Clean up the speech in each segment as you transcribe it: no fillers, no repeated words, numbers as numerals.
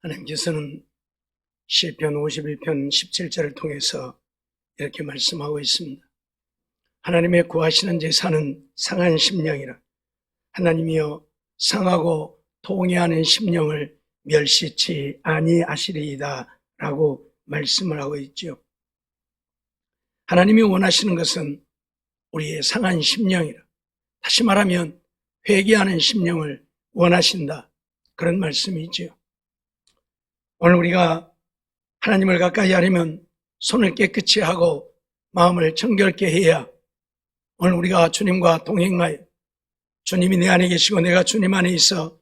하나님께서는 시편 51편 17절을 통해서 이렇게 말씀하고 있습니다. 하나님의 구하시는 제사는 상한 심령이라. 하나님이여 상하고 통해하는 심령을 멸시치 아니하시리이다 라고 말씀을 하고 있죠. 하나님이 원하시는 것은 우리의 상한 심령이라. 다시 말하면 회개하는 심령을 원하신다, 그런 말씀이지요. 오늘 우리가 하나님을 가까이 하려면 손을 깨끗이 하고 마음을 정결케 해야 오늘 우리가 주님과 동행하여 주님이 내 안에 계시고 내가 주님 안에 있어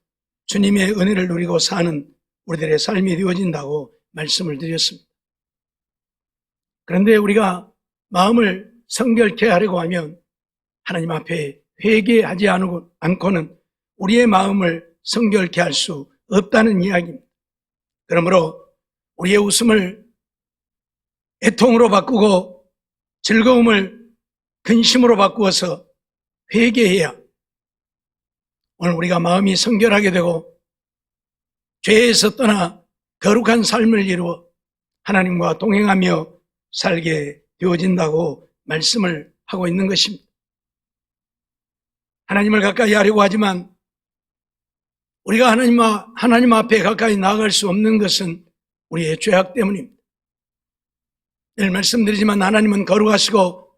주님의 은혜를 누리고 사는 우리들의 삶이 되어진다고 말씀을 드렸습니다. 그런데 우리가 마음을 성결케 하려고 하면 하나님 앞에 회개하지 않고는 우리의 마음을 성결케 할 수 없다는 이야기입니다. 그러므로 우리의 웃음을 애통으로 바꾸고 즐거움을 근심으로 바꾸어서 회개해야 오늘 우리가 마음이 성결하게 되고 죄에서 떠나 거룩한 삶을 이루어 하나님과 동행하며 살게 되어진다고 말씀을 하고 있는 것입니다. 하나님을 가까이 하려고 하지만 우리가 하나님 앞에 가까이 나아갈 수 없는 것은 우리의 죄악 때문입니다. 늘 말씀드리지만 하나님은 거룩하시고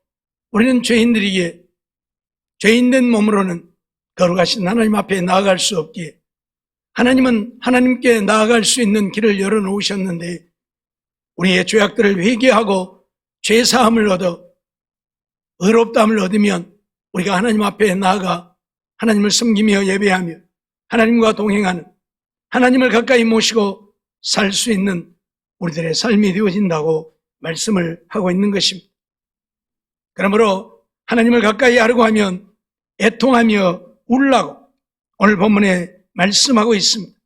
우리는 죄인들이기에 죄인된 몸으로는 거룩하신 하나님 앞에 나아갈 수 없기에 하나님은 하나님께 나아갈 수 있는 길을 열어놓으셨는데 우리의 죄악들을 회개하고 죄사함을 얻어 의롭다함을 얻으면 우리가 하나님 앞에 나아가 하나님을 섬기며 예배하며 하나님과 동행하는, 하나님을 가까이 모시고 살 수 있는 우리들의 삶이 되어진다고 말씀을 하고 있는 것입니다. 그러므로 하나님을 가까이 하려고 하면 애통하며 울라고 오늘 본문에 말씀하고 있습니다.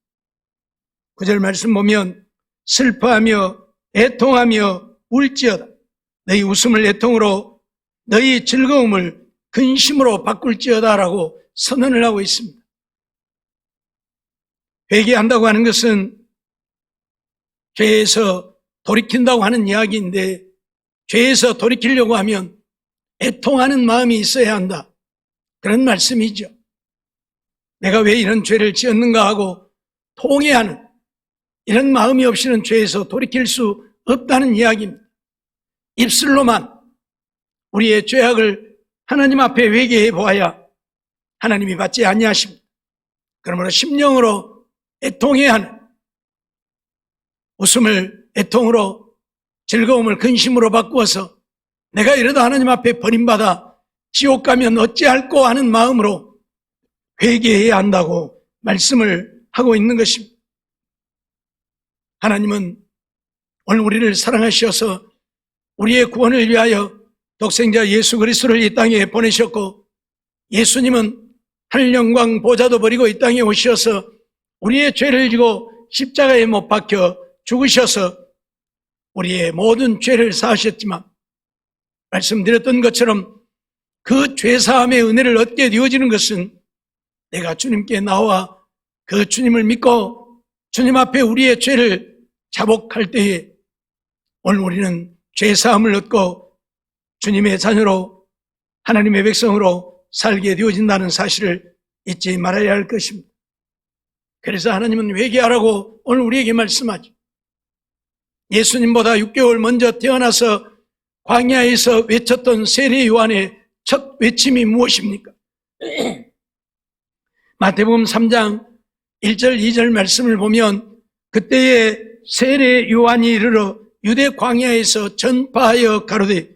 9절 말씀 보면 슬퍼하며 애통하며 울지어다. 너희 웃음을 애통으로 너희 즐거움을 근심으로 바꿀지어다 라고 선언을 하고 있습니다. 회개한다고 하는 것은 죄에서 돌이킨다고 하는 이야기인데 죄에서 돌이키려고 하면 애통하는 마음이 있어야 한다, 그런 말씀이죠. 내가 왜 이런 죄를 지었는가 하고 통회하는 이런 마음이 없이는 죄에서 돌이킬 수 없다는 이야기입니다. 입술로만 우리의 죄악을 하나님 앞에 회개해 보아야 하나님이 받지 아니하십니다. 그러므로 심령으로 애통해야 하는, 웃음을 애통으로 즐거움을 근심으로 바꾸어서 내가 이러다 하나님 앞에 버림받아 지옥 가면 어찌할꼬 하는 마음으로 회개해야 한다고 말씀을 하고 있는 것입니다. 하나님은 오늘 우리를 사랑하셔서 우리의 구원을 위하여 독생자 예수 그리스도를 이 땅에 보내셨고 예수님은 하늘 영광 보좌도 버리고 이 땅에 오셔서 우리의 죄를 지고 십자가에 못 박혀 죽으셔서 우리의 모든 죄를 사하셨지만 말씀드렸던 것처럼 그 죄사함의 은혜를 얻게 되어지는 것은 내가 주님께 나와 그 주님을 믿고 주님 앞에 우리의 죄를 자복할 때에 오늘 우리는 죄사함을 얻고 주님의 자녀로 하나님의 백성으로 살게 되어진다는 사실을 잊지 말아야 할 것입니다. 그래서 하나님은 회개하라고 오늘 우리에게 말씀하죠. 예수님보다 6개월 먼저 태어나서 광야에서 외쳤던 세례 요한의 첫 외침이 무엇입니까? 마태복음 3장 1절 2절 말씀을 보면 그때에 세례 요한이 이르러 유대 광야에서 전파하여 가로되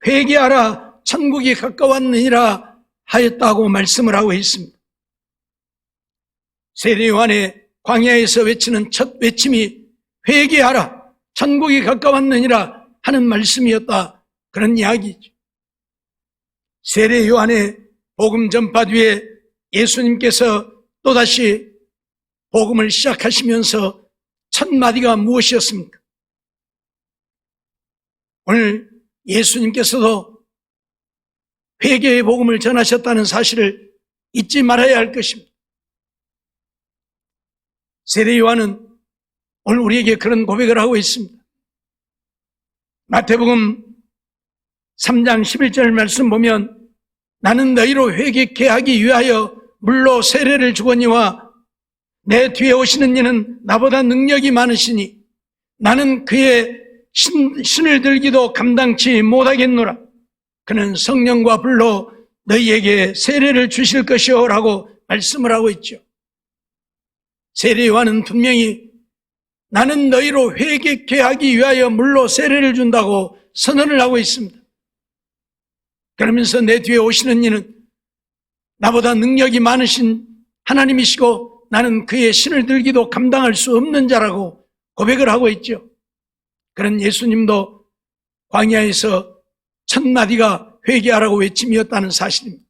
회개하라 천국이 가까웠느니라 하였다고 말씀을 하고 있습니다. 세례 요한의 광야에서 외치는 첫 외침이 회개하라 천국이 가까웠느니라 하는 말씀이었다, 그런 이야기죠. 세례 요한의 복음 전파 뒤에 예수님께서 또다시 복음을 시작하시면서 첫 마디가 무엇이었습니까? 오늘 예수님께서도 회개의 복음을 전하셨다는 사실을 잊지 말아야 할 것입니다. 세례 요한은 오늘 우리에게 그런 고백을 하고 있습니다. 마태복음 3장 11절 말씀 보면 나는 너희로 회개케 하기 위하여 물로 세례를 주거니와 내 뒤에 오시는 이는 나보다 능력이 많으시니 나는 그의 신을 들기도 감당치 못하겠노라. 그는 성령과 불로 너희에게 세례를 주실 것이요 라고 말씀을 하고 있죠. 세례 요한은 분명히 나는 너희로 회개케 하기 위하여 물로 세례를 준다고 선언을 하고 있습니다. 그러면서 내 뒤에 오시는 이는 나보다 능력이 많으신 하나님이시고 나는 그의 신을 들기도 감당할 수 없는 자라고 고백을 하고 있죠. 그런 예수님도 광야에서 첫 마디가 회개하라고 외침이었다는 사실입니다.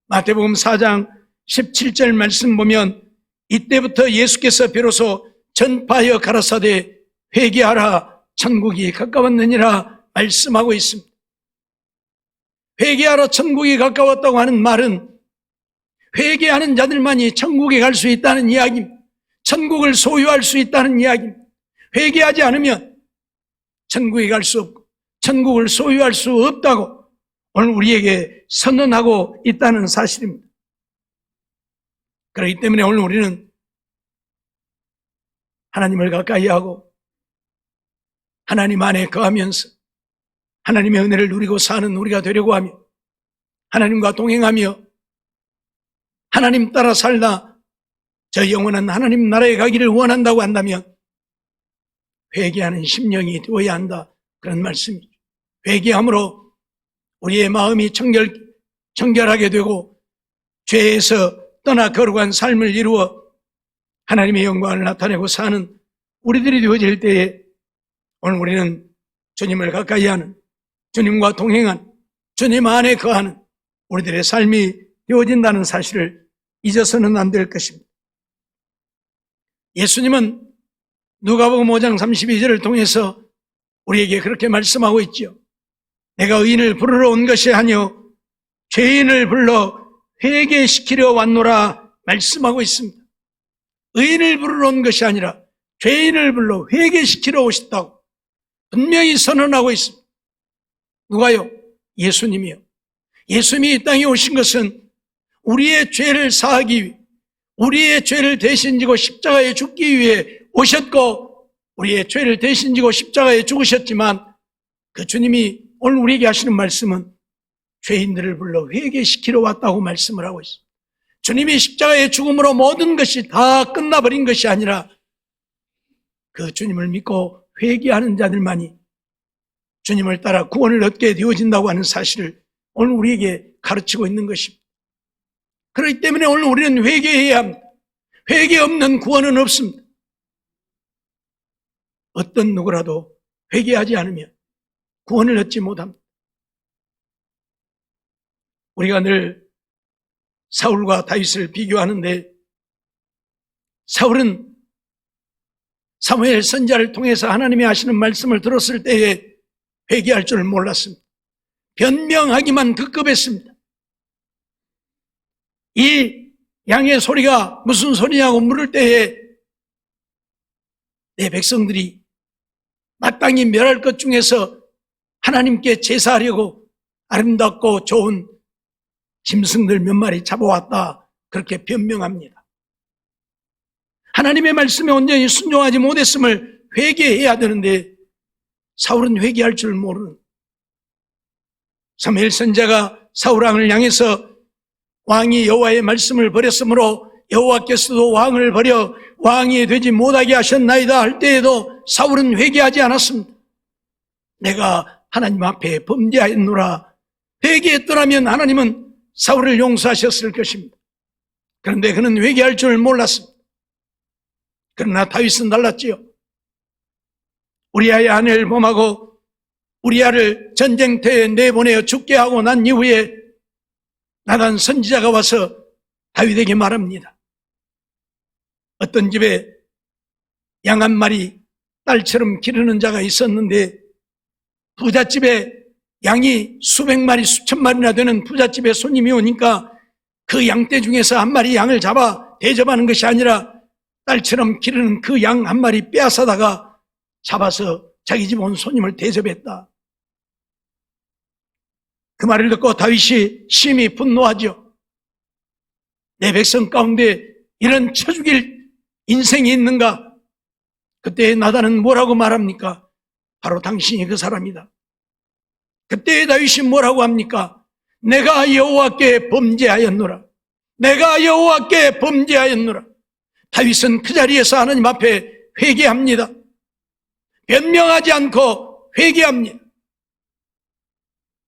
마태복음 4장 17절 말씀 보면 이때부터 예수께서 비로소 전파하여 가라사대 회개하라 천국이 가까웠느니라 말씀하고 있습니다. 회개하라 천국이 가까웠다고 하는 말은 회개하는 자들만이 천국에 갈 수 있다는 이야기입니다. 천국을 소유할 수 있다는 이야기입니다. 회개하지 않으면 천국에 갈 수 없고 천국을 소유할 수 없다고 오늘 우리에게 선언하고 있다는 사실입니다. 그렇기 때문에 오늘 우리는 하나님을 가까이 하고 하나님 안에 거하면서 하나님의 은혜를 누리고 사는 우리가 되려고 하며 하나님과 동행하며 하나님 따라 살다 저 영원한 하나님 나라에 가기를 원한다고 한다면 회개하는 심령이 되어야 한다, 그런 말씀이죠. 회개함으로 우리의 마음이 청결하게 되고 죄에서 떠나 거룩한 삶을 이루어 하나님의 영광을 나타내고 사는 우리들이 되어질 때에 오늘 우리는 주님을 가까이 하는, 주님과 동행하는, 주님 안에 거하는 우리들의 삶이 되어진다는 사실을 잊어서는 안 될 것입니다. 예수님은 누가복음 5장 32절을 통해서 우리에게 그렇게 말씀하고 있죠. 내가 의인을 부르러 온 것이 아니요 죄인을 불러 회개시키려 왔노라 말씀하고 있습니다. 의인을 부르러 온 것이 아니라 죄인을 불러 회개시키러 오셨다고 분명히 선언하고 있습니다. 누가요? 예수님이요. 예수님이 이 땅에 오신 것은 우리의 죄를 사하기 위해, 우리의 죄를 대신 지고 십자가에 죽기 위해 오셨고 우리의 죄를 대신 지고 십자가에 죽으셨지만 그 주님이 오늘 우리에게 하시는 말씀은 죄인들을 불러 회개시키러 왔다고 말씀을 하고 있습니다. 주님이 십자가의 죽음으로 모든 것이 다 끝나버린 것이 아니라 그 주님을 믿고 회개하는 자들만이 주님을 따라 구원을 얻게 되어진다고 하는 사실을 오늘 우리에게 가르치고 있는 것입니다. 그렇기 때문에 오늘 우리는 회개해야 합니다. 회개 없는 구원은 없습니다. 어떤 누구라도 회개하지 않으면 구원을 얻지 못합니다. 우리가 늘 사울과 다윗을 비교하는데 사울은 사무엘 선지자를 통해서 하나님이 하시는 말씀을 들었을 때에 회개할 줄 몰랐습니다. 변명하기만 급급했습니다. 이 양의 소리가 무슨 소리냐고 물을 때에 내 백성들이 마땅히 멸할 것 중에서 하나님께 제사하려고 아름답고 좋은 짐승들 몇 마리 잡아왔다, 그렇게 변명합니다. 하나님의 말씀에 온전히 순종하지 못했음을 회개해야 되는데 사울은 회개할 줄 모르는, 사무엘 선지자가 사울 왕을 향해서 왕이 여호와의 말씀을 버렸으므로 여호와께서도 왕을 버려 왕이 되지 못하게 하셨나이다 할 때에도 사울은 회개하지 않았습니다. 내가 하나님 앞에 범죄하였노라 회개했더라면 하나님은 사울을 용서하셨을 것입니다. 그런데 그는 회개할 줄 몰랐습니다. 그러나 다윗은 달랐지요. 우리아의 아내를 범하고 우리아를 전쟁터에 내보내어 죽게 하고 난 이후에 나단 선지자가 와서 다윗에게 말합니다. 어떤 집에 양 한 마리 딸처럼 기르는 자가 있었는데 부잣집에 양이 수백 마리 수천 마리나 되는 부잣집에 손님이 오니까 그 양떼 중에서 한 마리 양을 잡아 대접하는 것이 아니라 딸처럼 기르는 그 양 한 마리 빼앗아다가 잡아서 자기 집 온 손님을 대접했다. 그 말을 듣고 다윗이 심히 분노하죠. 내 백성 가운데 이런 쳐 죽일 인생이 있는가? 그때 나단은 뭐라고 말합니까? 바로 당신이 그 사람이다. 그때 다윗이 뭐라고 합니까? 내가 여호와께 범죄하였노라. 내가 여호와께 범죄하였노라. 다윗은 그 자리에서 하나님 앞에 회개합니다. 변명하지 않고 회개합니다.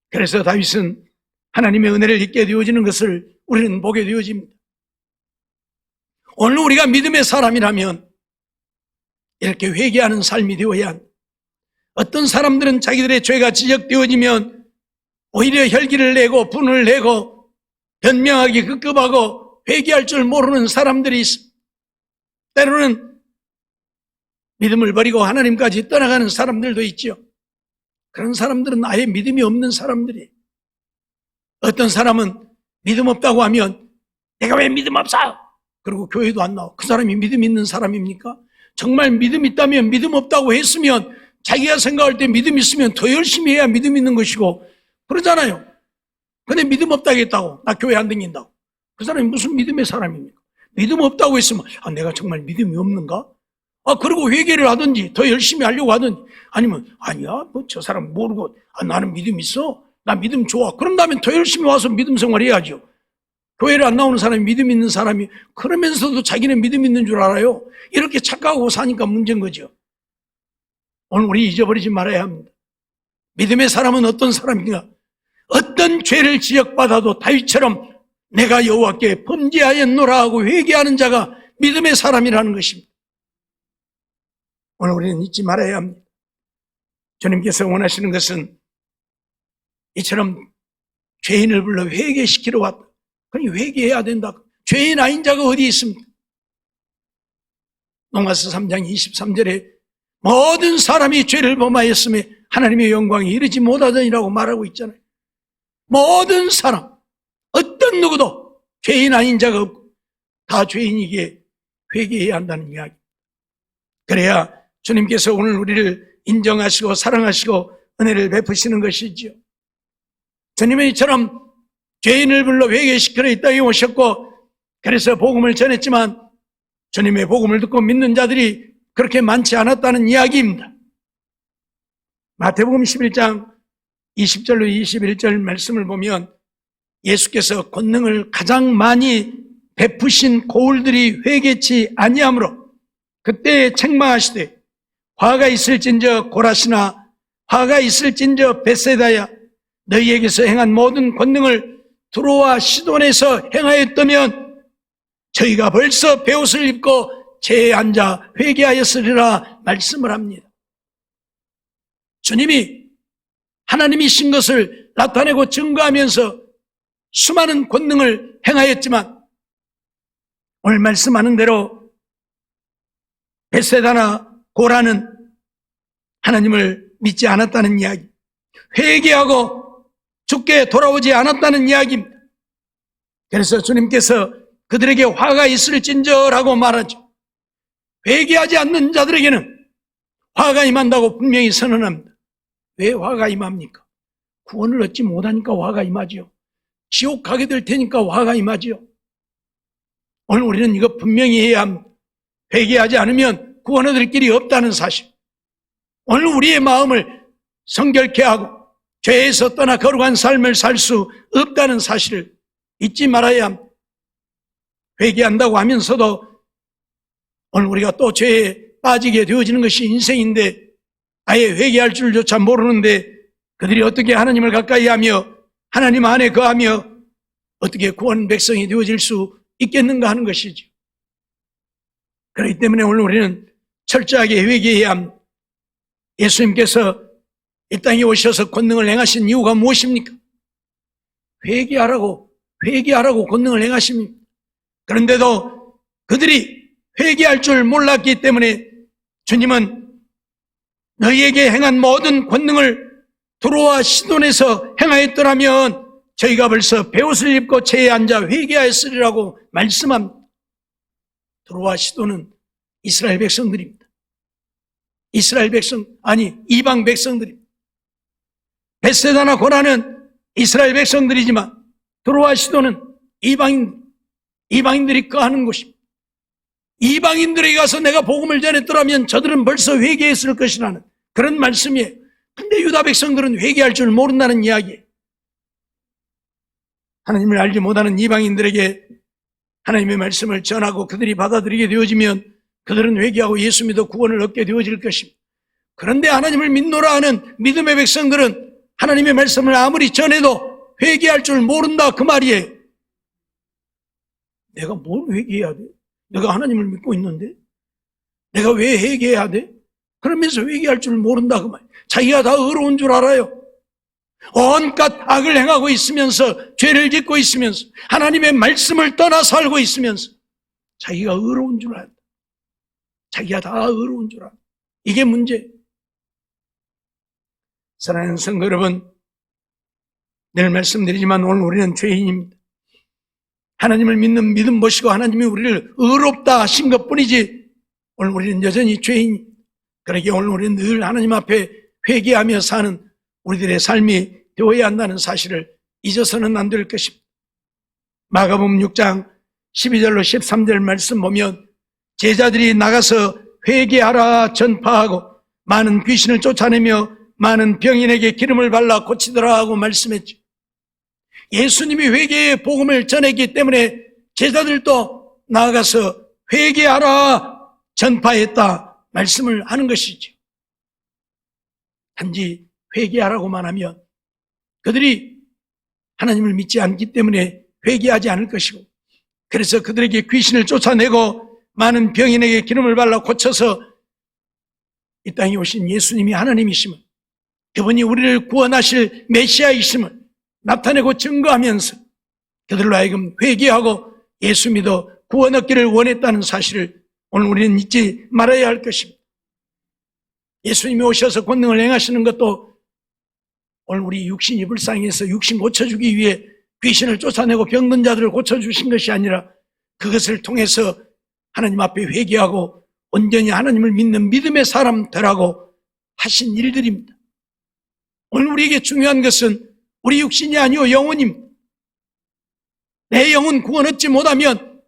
그래서 다윗은 하나님의 은혜를 잊게 되어지는 것을 우리는 보게 되어집니다. 오늘 우리가 믿음의 사람이라면 이렇게 회개하는 삶이 되어야 합니다. 어떤 사람들은 자기들의 죄가 지적되어지면 오히려 혈기를 내고 분을 내고 변명하기 급급하고 회개할 줄 모르는 사람들이 있습니다. 때로는 믿음을 버리고 하나님까지 떠나가는 사람들도 있죠. 그런 사람들은 아예 믿음이 없는 사람들이에요. 어떤 사람은 믿음 없다고 하면 내가 왜 믿음 없어? 그리고 교회도 안 나와. 그 사람이 믿음 있는 사람입니까? 정말 믿음 있다면 믿음 없다고 했으면 자기가 생각할 때 믿음 있으면 더 열심히 해야 믿음 있는 것이고 그러잖아요. 근데 믿음 없다고 했다고 나 교회 안 다닌다고. 그 사람이 무슨 믿음의 사람입니까? 믿음 없다고 했으면 내가 정말 믿음이 없는가? 그리고 회개를 하든지 더 열심히 하려고 하든지 아니면 아니야 뭐 저 사람 모르고 나는 믿음 있어. 나 믿음 좋아. 그런다면 더 열심히 와서 믿음 생활해야죠. 교회를 안 나오는 사람이 믿음 있는 사람이 그러면서도 자기는 믿음 있는 줄 알아요. 이렇게 착각하고 사니까 문제인 거죠. 오늘 우리 잊어버리지 말아야 합니다. 믿음의 사람은 어떤 사람인가? 어떤 죄를 지적받아도 다윗처럼 내가 여호와께 범죄하였노라 하고 회개하는 자가 믿음의 사람이라는 것입니다. 오늘 우리는 잊지 말아야 합니다. 주님께서 원하시는 것은 이처럼 죄인을 불러 회개시키러 왔다. 그러니 회개해야 된다. 죄인 아닌 자가 어디 있습니까? 로마서 3장 23절에 모든 사람이 죄를 범하였으며 하나님의 영광에 이르지 못하더니라고 말하고 있잖아요. 모든 사람, 어떤 누구도 죄인 아닌 자가 없고 다 죄인이기에 회개해야 한다는 이야기. 그래야 주님께서 오늘 우리를 인정하시고 사랑하시고 은혜를 베푸시는 것이지요. 주님은 이처럼 죄인을 불러 회개시키러 이 땅에 오셨고 그래서 복음을 전했지만 주님의 복음을 듣고 믿는 자들이 그렇게 많지 않았다는 이야기입니다. 마태복음 11장 20절로 21절 말씀을 보면 예수께서 권능을 가장 많이 베푸신 고울들이 회개치 아니하므로 그때 책망하시되 화가 있을진저 고라시나 화가 있을진저 벳세다야 너희에게서 행한 모든 권능을 두로와 시돈에서 행하였다면 저희가 벌써 베옷을 입고 제에 앉아 회개하였으리라 말씀을 합니다. 주님이 하나님이신 것을 나타내고 증거하면서 수많은 권능을 행하였지만 오늘 말씀하는 대로 벳세다나 고라는 하나님을 믿지 않았다는 이야기, 회개하고 죽게 돌아오지 않았다는 이야기입니다. 그래서 주님께서 그들에게 화가 있을진저라고 말하죠. 회개하지 않는 자들에게는 화가 임한다고 분명히 선언합니다. 왜 화가 임합니까? 구원을 얻지 못하니까 화가 임하죠. 지옥 가게 될 테니까 화가 임하죠. 오늘 우리는 이거 분명히 해야 합니다. 회개하지 않으면 구원 얻을 길이 없다는 사실. 오늘 우리의 마음을 성결케 하고 죄에서 떠나 거룩한 삶을 살 수 없다는 사실을 잊지 말아야 합니다. 회개한다고 하면서도 오늘 우리가 또 죄에 빠지게 되어지는 것이 인생인데 아예 회개할 줄조차 모르는데 그들이 어떻게 하나님을 가까이 하며 하나님 안에 거하며 어떻게 구원 백성이 되어질 수 있겠는가 하는 것이죠. 그렇기 때문에 오늘 우리는 철저하게 회개해야 합니다. 예수님께서 이 땅에 오셔서 권능을 행하신 이유가 무엇입니까? 회개하라고 권능을 행하십니다. 그런데도 그들이 회개할 줄 몰랐기 때문에 주님은 너희에게 행한 모든 권능을 두로와 시돈에서 행하였더라면 저희가 벌써 베옷을 입고 제에 앉아 회개하였으리라고 말씀합니다. 두로와 시돈은 이스라엘 백성들입니다. 이방 백성들입니다. 벳세다나 고라는 이스라엘 백성들이지만 드로아 시도는 이방인들이 거하는 곳입니다. 이방인들에게 가서 내가 복음을 전했더라면 저들은 벌써 회개했을 것이라는 그런 말씀이에요. 근데 유다 백성들은 회개할 줄 모른다는 이야기예요. 하나님을 알지 못하는 이방인들에게 하나님의 말씀을 전하고 그들이 받아들이게 되어지면 그들은 회개하고 예수 믿어 구원을 얻게 되어질 것입니다. 그런데 하나님을 믿노라 하는 믿음의 백성들은 하나님의 말씀을 아무리 전해도 회개할 줄 모른다 그 말이에요. 내가 뭘 회개해야 돼? 내가 하나님을 믿고 있는데 내가 왜 회개해야 돼? 그러면서 회개할 줄 모른다 그 말. 자기가 다 의로운 줄 알아요. 온갖 악을 행하고 있으면서 죄를 짓고 있으면서 하나님의 말씀을 떠나 살고 있으면서 자기가 의로운 줄 알아. 자기가 다 의로운 줄 알아. 이게 문제예요. 사랑하는 성도 여러분, 늘 말씀드리지만 오늘 우리는 죄인입니다. 하나님을 믿는 믿음 보시고 하나님이 우리를 의롭다 하신 것뿐이지 오늘 우리는 여전히 죄인입니다. 그러기에 오늘 우리는 늘 하나님 앞에 회개하며 사는 우리들의 삶이 되어야 한다는 사실을 잊어서는 안 될 것입니다. 마가복음 6장 12절로 13절 말씀 보면 제자들이 나가서 회개하라 전파하고 많은 귀신을 쫓아내며 많은 병인에게 기름을 발라 고치더라 하고 말씀했죠. 예수님이 회개의 복음을 전했기 때문에 제자들도 나아가서 회개하라 전파했다 말씀을 하는 것이죠. 단지 회개하라고만 하면 그들이 하나님을 믿지 않기 때문에 회개하지 않을 것이고, 그래서 그들에게 귀신을 쫓아내고 많은 병인에게 기름을 발라 고쳐서 이 땅에 오신 예수님이 하나님이심을, 그분이 우리를 구원하실 메시아이심을 나타내고 증거하면서 그들로 하여금 회개하고 예수 믿어 구원 얻기를 원했다는 사실을 오늘 우리는 잊지 말아야 할 것입니다. 예수님이 오셔서 권능을 행하시는 것도 오늘 우리 육신이 불쌍해서 육신 고쳐주기 위해 귀신을 쫓아내고 병든 자들을 고쳐주신 것이 아니라 그것을 통해서 하나님 앞에 회개하고 온전히 하나님을 믿는 믿음의 사람 되라고 하신 일들입니다. 오늘 우리에게 중요한 것은 우리 육신이 아니오 영혼입니다. 내 영혼 구원 얻지 못하면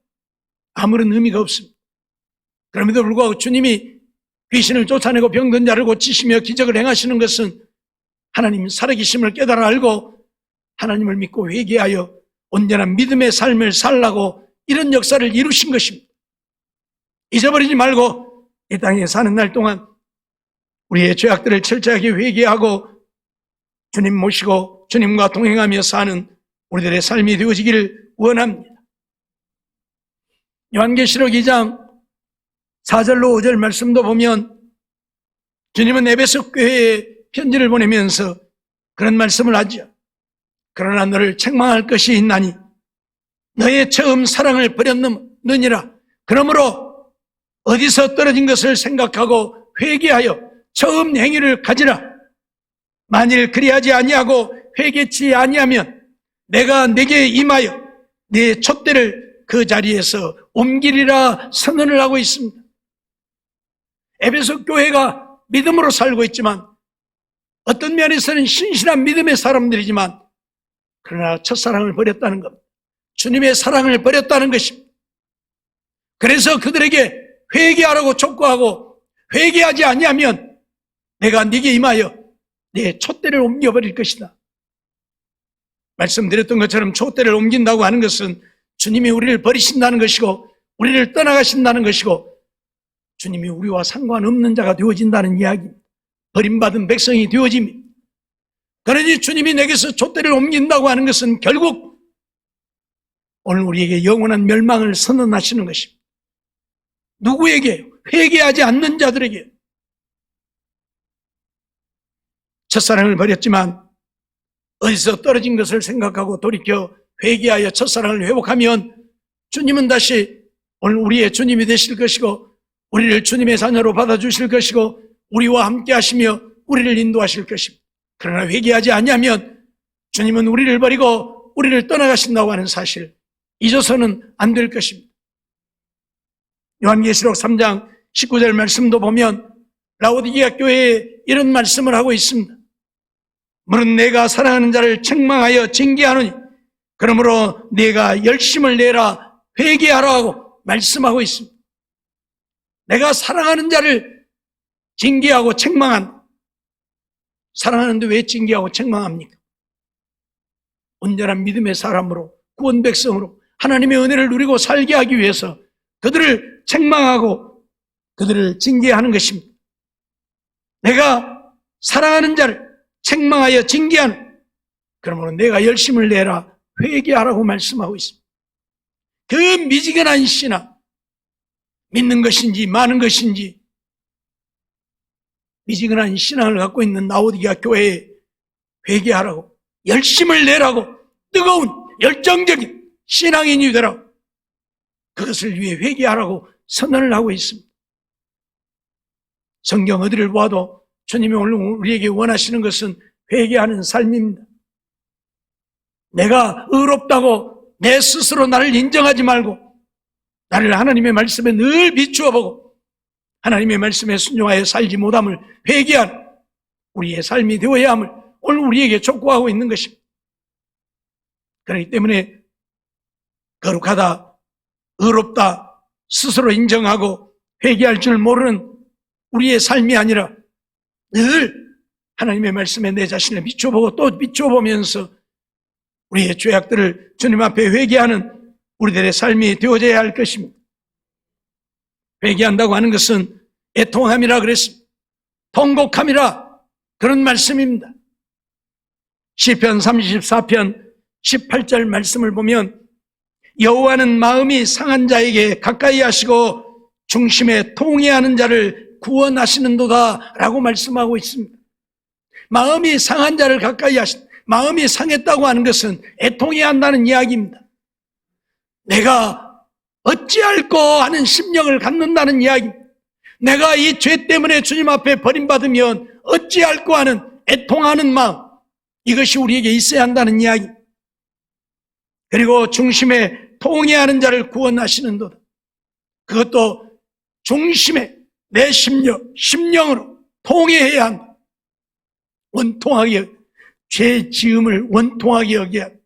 아무런 의미가 없습니다. 그럼에도 불구하고 주님이 귀신을 쫓아내고 병든 자를 고치시며 기적을 행하시는 것은 하나님 살아계심을 깨달아 알고 하나님을 믿고 회개하여 온전한 믿음의 삶을 살라고 이런 역사를 이루신 것입니다. 잊어버리지 말고 이 땅에 사는 날 동안 우리의 죄악들을 철저하게 회개하고 주님 모시고 주님과 동행하며 사는 우리들의 삶이 되어지기를 원합니다. 요한계시록 2장 4절로 5절 말씀도 보면 주님은 에베소 교회에 편지를 보내면서 그런 말씀을 하죠. 그러나 너를 책망할 것이 있나니 너의 처음 사랑을 버렸느니라. 그러므로 어디서 떨어진 것을 생각하고 회개하여 처음 행위를 가지라. 만일 그리하지 아니하고 회개치 아니하면 내가 네게 임하여 네 촛대를 그 자리에서 옮기리라 선언을 하고 있습니다. 에베소 교회가 믿음으로 살고 있지만 어떤 면에서는 신실한 믿음의 사람들이지만 그러나 첫사랑을 버렸다는 것, 주님의 사랑을 버렸다는 것입니다. 그래서 그들에게 회개하라고 촉구하고 회개하지 아니하면 내가 네게 임하여 네 촛대를 옮겨버릴 것이다. 말씀드렸던 것처럼 촛대를 옮긴다고 하는 것은 주님이 우리를 버리신다는 것이고 우리를 떠나가신다는 것이고 주님이 우리와 상관없는 자가 되어진다는 이야기입니다. 버림받은 백성이 되어집니다. 그러니 주님이 내게서 촛대를 옮긴다고 하는 것은 결국 오늘 우리에게 영원한 멸망을 선언하시는 것입니다. 누구에게? 회개하지 않는 자들에게. 첫사랑을 버렸지만 어디서 떨어진 것을 생각하고 돌이켜 회개하여 첫사랑을 회복하면 주님은 다시 오늘 우리의 주님이 되실 것이고 우리를 주님의 자녀로 받아주실 것이고 우리와 함께 하시며 우리를 인도하실 것입니다. 그러나 회개하지 아니하면 주님은 우리를 버리고 우리를 떠나가신다고 하는 사실 잊어서는 안 될 것입니다. 요한계시록 3장 19절 말씀도 보면 라오디게아 교회에 이런 말씀을 하고 있습니다. 물은 내가 사랑하는 자를 책망하여 징계하노니 그러므로 내가 열심을 내라 회개하라 하고 말씀하고 있습니다. 내가 사랑하는 자를 징계하고 책망한, 사랑하는데 왜 징계하고 책망합니까? 온전한 믿음의 사람으로 구원 백성으로 하나님의 은혜를 누리고 살게 하기 위해서 그들을 책망하고 그들을 징계하는 것입니다. 내가 사랑하는 자를 책망하여 징계하는, 그러므로 내가 열심을 내라 회개하라고 말씀하고 있습니다. 그 미지근한 신앙, 믿는 것인지 마는 것인지 미지근한 신앙을 갖고 있는 라오디게아 교회에 회개하라고, 열심을 내라고, 뜨거운 열정적인 신앙인이 되라고, 그것을 위해 회개하라고 선언을 하고 있습니다. 성경 어디를 보아도 주님이 오늘 우리에게 원하시는 것은 회개하는 삶입니다. 내가 의롭다고 내 스스로 나를 인정하지 말고 나를 하나님의 말씀에 늘 비추어 보고 하나님의 말씀에 순종하여 살지 못함을 회개하는 우리의 삶이 되어야 함을 오늘 우리에게 촉구하고 있는 것입니다. 그렇기 때문에 거룩하다, 의롭다 스스로 인정하고 회개할 줄 모르는 우리의 삶이 아니라 늘 하나님의 말씀에 내 자신을 비춰보고 또 비춰보면서 우리의 죄악들을 주님 앞에 회개하는 우리들의 삶이 되어져야 할 것입니다. 회개한다고 하는 것은 애통함이라 그랬습니다. 통곡함이라 그런 말씀입니다. 시편 34편 18절 말씀을 보면 여호와는 마음이 상한 자에게 가까이 하시고 중심에 통회하는 자를 구원하시는도다 라고 말씀하고 있습니다. 마음이 상한 자를 가까이 하신, 마음이 상했다고 하는 것은 애통해야 한다는 이야기입니다. 내가 어찌할꼬 하는 심령을 갖는다는 이야기입니다. 내가 이 죄 때문에 주님 앞에 버림받으면 어찌할꼬 하는 애통하는 마음, 이것이 우리에게 있어야 한다는 이야기. 그리고 중심에 통회하는 자를 구원하시는도다. 그것도 중심에 내 심령으로 통회해야 한다. 원통하게, 죄 지음을 원통하게 여겨야 한다.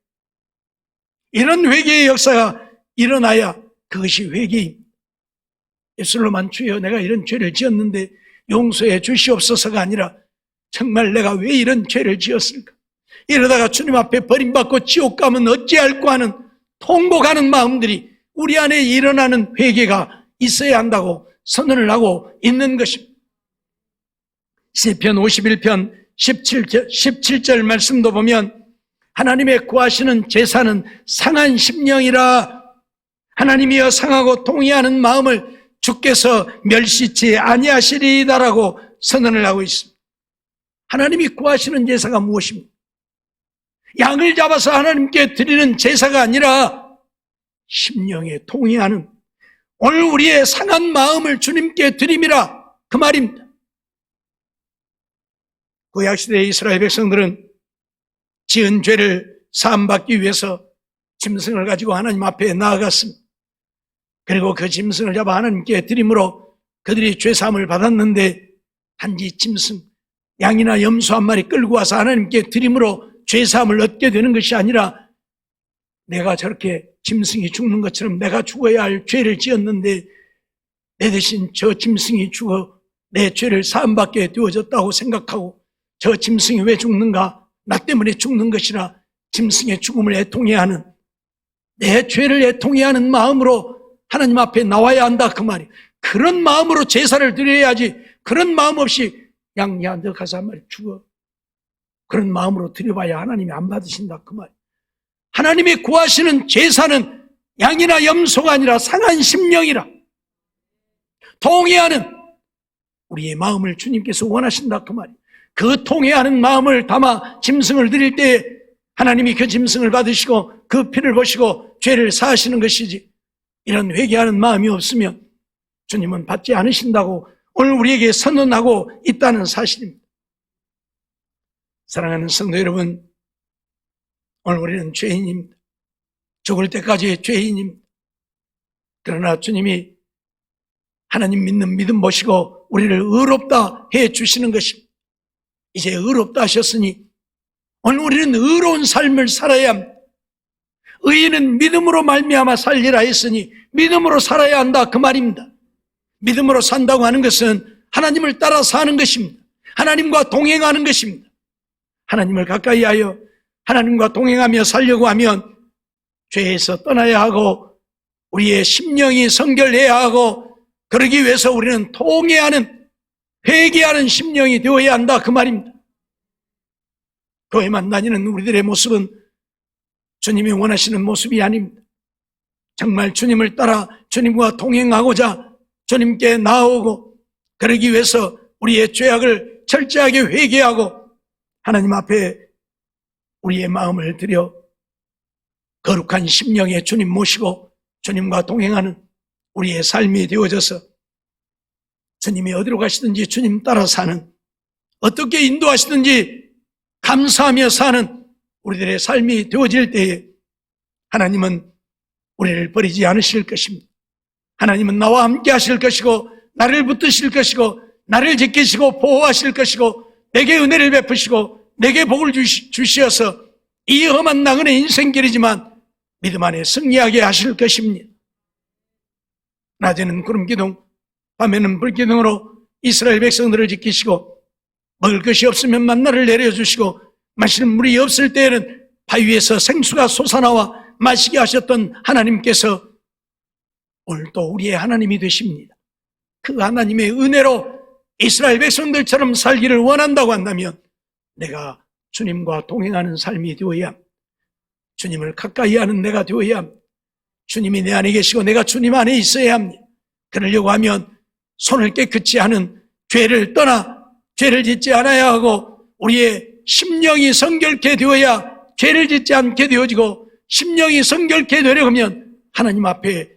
이런 회개의 역사가 일어나야 그것이 회개입니다. 예술로만 주여 내가 이런 죄를 지었는데 용서해 주시옵소서가 아니라 정말 내가 왜 이런 죄를 지었을까? 이러다가 주님 앞에 버림받고 지옥 가면 어찌할꼬 하는 통곡하는 마음들이 우리 안에 일어나는 회개가 있어야 한다고 선언을 하고 있는 것입니다. 시편 51편 17절 말씀도 보면 하나님의 구하시는 제사는 상한 심령이라 하나님이여 상하고 통회하는 마음을 주께서 멸시치 아니하시리이다라고 선언을 하고 있습니다. 하나님이 구하시는 제사가 무엇입니까? 양을 잡아서 하나님께 드리는 제사가 아니라 심령에 통회하는 오늘 우리의 상한 마음을 주님께 드림이라 그 말입니다. 구약시대의 이스라엘 백성들은 지은 죄를 사함받기 위해서 짐승을 가지고 하나님 앞에 나아갔습니다. 그리고 그 짐승을 잡아 하나님께 드림으로 그들이 죄사함을 받았는데 단지 짐승, 양이나 염소 한 마리 끌고 와서 하나님께 드림으로 죄사함을 얻게 되는 것이 아니라 내가 저렇게 짐승이 죽는 것처럼 내가 죽어야 할 죄를 지었는데 내 대신 저 짐승이 죽어 내 죄를 사함받게 되어졌다고 생각하고 저 짐승이 왜 죽는가? 나 때문에 죽는 것이라 짐승의 죽음을 애통해야 하는, 내 죄를 애통해야 하는 마음으로 하나님 앞에 나와야 한다 그 말이에요. 그런 마음으로 제사를 드려야지 그런 마음 없이 야 너 가서 한 마리 죽어, 그런 마음으로 드려봐야 하나님이 안 받으신다 그 말이에요. 하나님이 구하시는 제사는 양이나 염소가 아니라 상한 심령이라 통회하는 우리의 마음을 주님께서 원하신다 그 말이에요. 그 통회하는 마음을 담아 짐승을 드릴 때 하나님이 그 짐승을 받으시고 그 피를 보시고 죄를 사하시는 것이지, 이런 회개하는 마음이 없으면 주님은 받지 않으신다고 오늘 우리에게 선언하고 있다는 사실입니다. 사랑하는 성도 여러분, 오늘 우리는 죄인입니다. 죽을 때까지 죄인입니다. 그러나 주님이 하나님 믿는 믿음 보시고 우리를 의롭다 해 주시는 것입니다. 이제 의롭다 하셨으니 오늘 우리는 의로운 삶을 살아야 합니다. 의인은 믿음으로 말미암아 살리라 했으니 믿음으로 살아야 한다 그 말입니다. 믿음으로 산다고 하는 것은 하나님을 따라 사는 것입니다. 하나님과 동행하는 것입니다. 하나님을 가까이 하여 하나님과 동행하며 살려고 하면 죄에서 떠나야 하고 우리의 심령이 성결해야 하고 그러기 위해서 우리는 통회하는 회개하는 심령이 되어야 한다 그 말입니다. 교회만 다니는 우리들의 모습은 주님이 원하시는 모습이 아닙니다. 정말 주님을 따라 주님과 동행하고자 주님께 나아오고 그러기 위해서 우리의 죄악을 철저하게 회개하고 하나님 앞에 우리의 마음을 들여 거룩한 심령에 주님 모시고 주님과 동행하는 우리의 삶이 되어져서 주님이 어디로 가시든지 주님 따라 사는, 어떻게 인도하시든지 감사하며 사는 우리들의 삶이 되어질 때에 하나님은 우리를 버리지 않으실 것입니다. 하나님은 나와 함께 하실 것이고 나를 붙드실 것이고 나를 지키시고 보호하실 것이고 내게 은혜를 베푸시고 내게 복을 주시어서 이 험한 나그네 인생길이지만 믿음 안에 승리하게 하실 것입니다. 낮에는 구름기둥, 밤에는 불기둥으로 이스라엘 백성들을 지키시고 먹을 것이 없으면 만나를 내려주시고 마시는 물이 없을 때에는 바위에서 생수가 솟아나와 마시게 하셨던 하나님께서 오늘도 우리의 하나님이 되십니다. 그 하나님의 은혜로 이스라엘 백성들처럼 살기를 원한다고 한다면 내가 주님과 동행하는 삶이 되어야 합니다. 주님을 가까이 하는 내가 되어야 합니다. 주님이 내 안에 계시고 내가 주님 안에 있어야 합니다. 그러려고 하면 손을 깨끗이 하는 죄를 떠나 죄를 짓지 않아야 하고 우리의 심령이 성결케 되어야 죄를 짓지 않게 되어지고 심령이 성결케 되려고 하면 하나님 앞에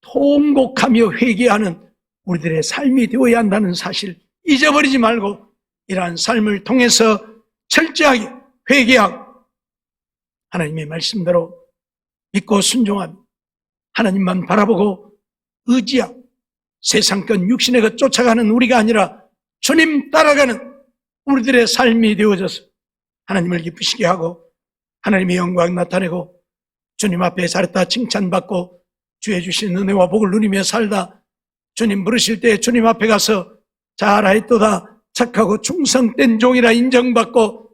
통곡하며 회개하는 우리들의 삶이 되어야 한다는 사실 잊어버리지 말고 이러한 삶을 통해서 철저하게 회개하고 하나님의 말씀대로 믿고 순종하며 하나님만 바라보고 의지하고 세상권 육신의 것 쫓아가는 우리가 아니라 주님 따라가는 우리들의 삶이 되어져서 하나님을 기쁘시게 하고 하나님의 영광 나타내고 주님 앞에 잘했다 칭찬받고 주의 주신 은혜와 복을 누리며 살다 주님 부르실 때 주님 앞에 가서 잘하였도다 착하고 충성된 종이라 인정받고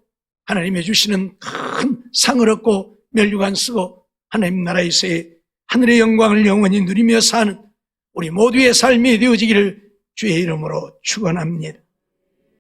하나님의 주시는 큰 상을 얻고 멸류관 쓰고 하나님 나라에서의 하늘의 영광을 영원히 누리며 사는 우리 모두의 삶이 되어지기를 주의 이름으로 축원합니다.